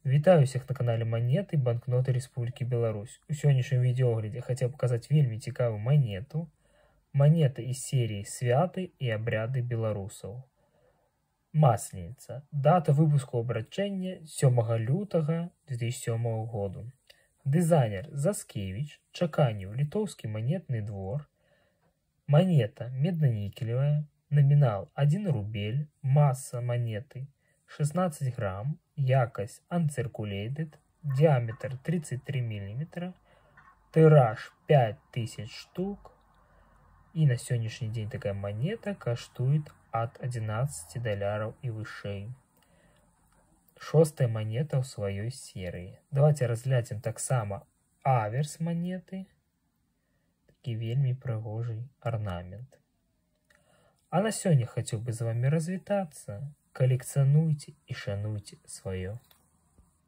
Вітаю всех на канале Монеты банкноты Республики Беларусь. У сённяшнім відеоглядзе хацеў паказаць вельмі цікавую монету. Монета из серии «Святы и обряды белорусов». Масленица. Дата выпуску обращения 7 лютага 2007 года. Дизайнер Заскевич. Чаканню Литовский монетный двор. Монета медно-никелевая. Номинал 1 рубель. Масса монеты 16 грамм. Якость uncirculated. Диаметр 33 мм. Тираж 5000 штук. И на сегодняшний день такая монета каштует от $11 и вышэй. Шостая монета в своей серии. Давайте разглянем так само аверс монеты. Такий вельми пригожий орнамент. А на сегодня хочу бы с вами развитаться. Коллекционуйте и шануйте свое.